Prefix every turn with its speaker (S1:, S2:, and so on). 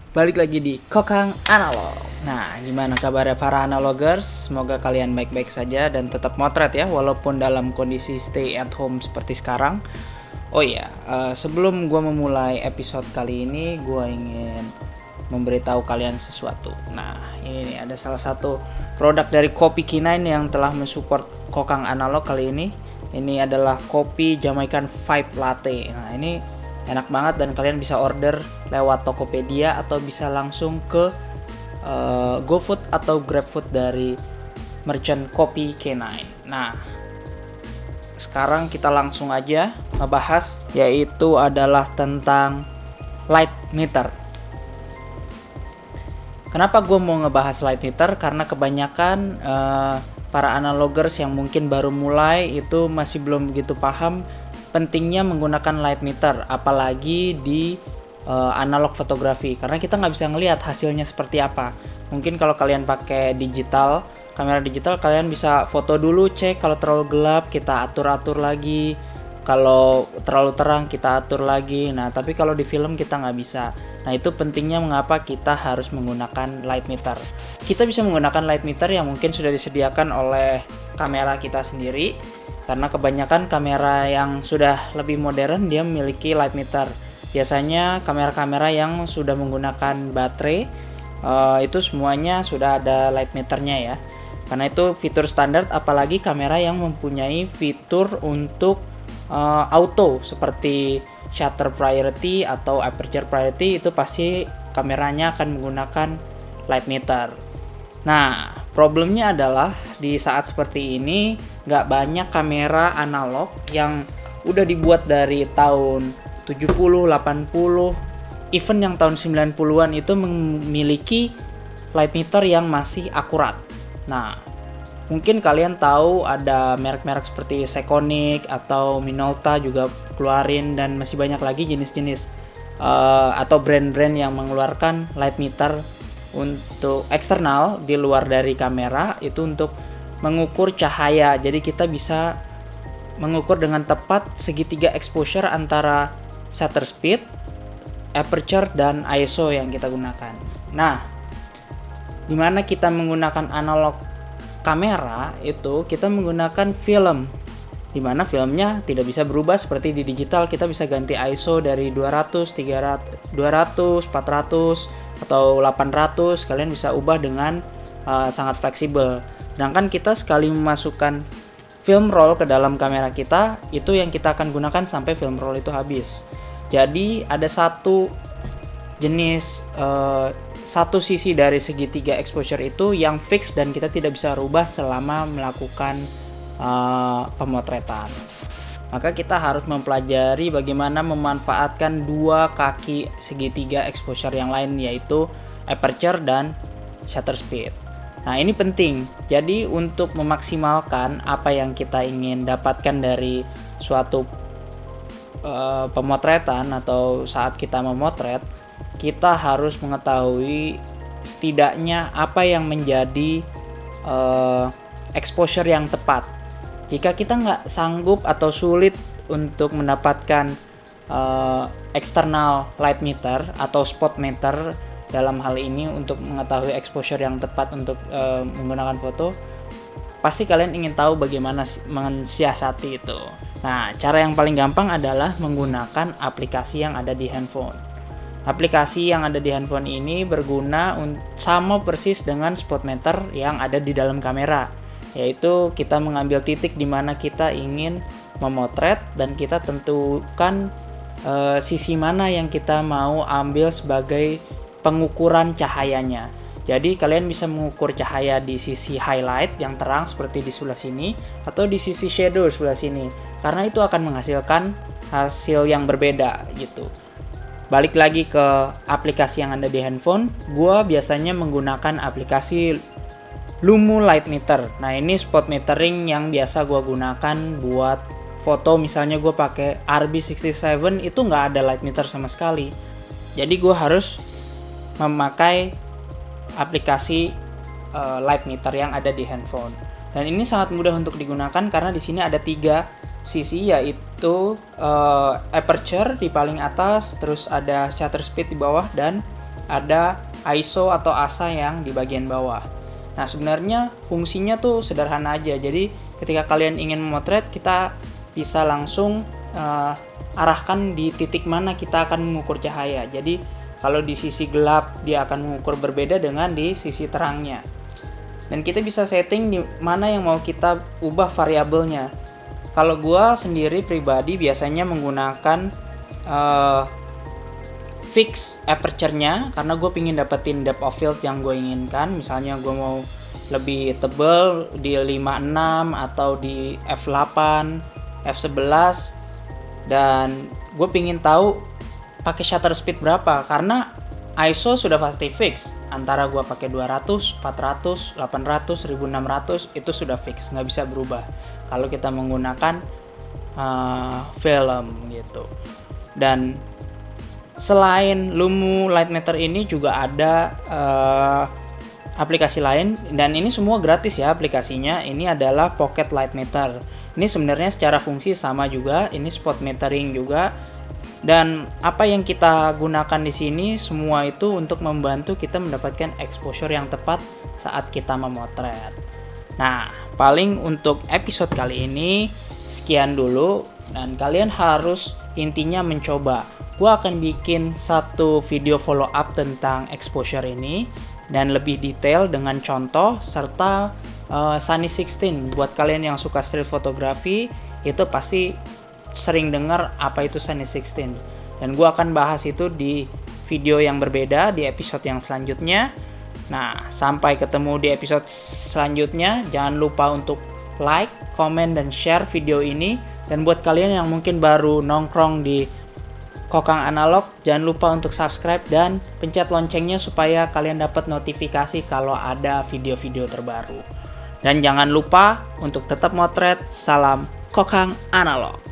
S1: Balik lagi di Kokang Analog. Nah, gimana kabarnya para analogers? Semoga kalian baik-baik saja dan tetap motret ya, walaupun dalam kondisi stay at home seperti sekarang. Oh iya, sebelum gue memulai episode kali ini, gue ingin memberitahu kalian sesuatu. Nah, ini nih ada salah satu produk dari Kopi K9 yang telah mensupport Kokang Analog kali ini. Ini adalah kopi Jamaican Vibe Latte. Nah, ini enak banget dan kalian bisa order lewat Tokopedia atau bisa langsung ke GoFood atau GrabFood dari merchant Kopi K9. Nah, sekarang kita langsung aja ngebahas, yaitu adalah tentang light meter. Kenapa gue mau ngebahas light meter? Karena kebanyakan para analogers yang mungkin baru mulai itu masih belum begitu paham pentingnya menggunakan light meter, apalagi di analog fotografi, karena kita nggak bisa ngelihat hasilnya seperti apa. Mungkin kalau kalian pakai digital, kamera digital, kalian bisa foto dulu, cek kalau terlalu gelap kita atur-atur lagi, kalau terlalu terang kita atur lagi. Nah, tapi kalau di film kita nggak bisa. Nah, itu pentingnya mengapa kita harus menggunakan light meter. Kita bisa menggunakan light meter yang mungkin sudah disediakan oleh kamera kita sendiri, karena kebanyakan kamera yang sudah lebih modern dia memiliki light meter. Biasanya kamera-kamera yang sudah menggunakan baterai itu semuanya sudah ada light meternya ya, karena itu fitur standar. Apalagi kamera yang mempunyai fitur untuk auto seperti shutter priority atau aperture priority, itu pasti kameranya akan menggunakan light meter. Nah, problemnya adalah di saat seperti ini nggak banyak kamera analog yang udah dibuat dari tahun 70, 80, even yang tahun 90-an itu memiliki light meter yang masih akurat. Nah, mungkin kalian tahu ada merek-merek seperti Sekonic atau Minolta juga keluarin, dan masih banyak lagi jenis-jenis atau brand-brand yang mengeluarkan light meter untuk eksternal di luar dari kamera, itu untuk mengukur cahaya. Jadi kita bisa mengukur dengan tepat segitiga exposure antara shutter speed, aperture, dan ISO yang kita gunakan. Nah, dimana kita menggunakan analog kamera itu kita menggunakan film, dimana filmnya tidak bisa berubah seperti di digital. Kita bisa ganti ISO dari 200, 300, 200, 400 atau 800. Kalian bisa ubah dengan sangat fleksibel. Sedangkan kita sekali memasukkan film roll ke dalam kamera kita, itu yang kita akan gunakan sampai film roll itu habis. Jadi ada satu jenis satu sisi dari segitiga exposure itu yang fix dan kita tidak bisa rubah selama melakukan pemotretan. Maka kita harus mempelajari bagaimana memanfaatkan dua kaki segitiga exposure yang lain, yaitu aperture dan shutter speed. Nah, ini penting. Jadi untuk memaksimalkan apa yang kita ingin dapatkan dari suatu pemotretan atau saat kita memotret, kita harus mengetahui setidaknya apa yang menjadi exposure yang tepat. Jika kita nggak sanggup atau sulit untuk mendapatkan external light meter atau spot meter dalam hal ini untuk mengetahui exposure yang tepat untuk menggunakan foto, pasti kalian ingin tahu bagaimana mensiasati itu. Nah, cara yang paling gampang adalah menggunakan aplikasi yang ada di handphone. Aplikasi yang ada di handphone ini berguna sama persis dengan spot meter yang ada di dalam kamera, yaitu kita mengambil titik di mana kita ingin memotret dan kita tentukan sisi mana yang kita mau ambil sebagai pengukuran cahayanya. Jadi kalian bisa mengukur cahaya di sisi highlight yang terang seperti di sebelah sini, atau di sisi shadow sebelah sini, karena itu akan menghasilkan hasil yang berbeda gitu. Balik lagi ke aplikasi yang ada di handphone, gua biasanya menggunakan aplikasi Lumu Light Meter. Nah, ini spot metering yang biasa gua gunakan buat foto. Misalnya gua pakai RB67, itu nggak ada light meter sama sekali. Jadi gua harus memakai aplikasi light meter yang ada di handphone. Dan ini sangat mudah untuk digunakan karena di sini ada 3 sisi, yaitu aperture di paling atas, terus ada shutter speed di bawah, dan ada ISO atau ASA yang di bagian bawah. Nah, sebenarnya fungsinya tuh sederhana aja. Jadi ketika kalian ingin memotret, kita bisa langsung arahkan di titik mana kita akan mengukur cahaya. Jadi kalau di sisi gelap dia akan mengukur berbeda dengan di sisi terangnya. Dan kita bisa setting di mana yang mau kita ubah variabelnya. Kalau gua sendiri pribadi biasanya menggunakan fix aperture-nya karena gue pingin dapetin depth of field yang gue inginkan. Misalnya gue mau lebih tebal di 56 atau di f8, f11, dan gue pingin tahu pakai shutter speed berapa karena ISO sudah pasti fix. Antara gue pakai 200, 400, 800, 1600 itu sudah fix, nggak bisa berubah kalau kita menggunakan film gitu. Dan selain Lumu Lightmeter ini juga ada aplikasi lain, dan ini semua gratis ya aplikasinya. Ini adalah Pocket Lightmeter. Ini sebenarnya secara fungsi sama juga, ini spot metering juga. Dan apa yang kita gunakan di sini semua itu untuk membantu kita mendapatkan exposure yang tepat saat kita memotret. Nah, paling untuk episode kali ini sekian dulu, dan kalian harus intinya mencoba. Gua akan bikin satu video follow up tentang exposure ini dan lebih detail dengan contoh serta Sunny 16. Buat kalian yang suka street photography itu pasti sering dengar apa itu Sunny 16. Dan gua akan bahas itu di video yang berbeda di episode yang selanjutnya. Nah, sampai ketemu di episode selanjutnya. Jangan lupa untuk like, comment, dan share video ini. Dan buat kalian yang mungkin baru nongkrong di Kokang Analog, jangan lupa untuk subscribe dan pencet loncengnya supaya kalian dapat notifikasi kalau ada video-video terbaru. Dan jangan lupa untuk tetap motret. Salam Kokang Analog.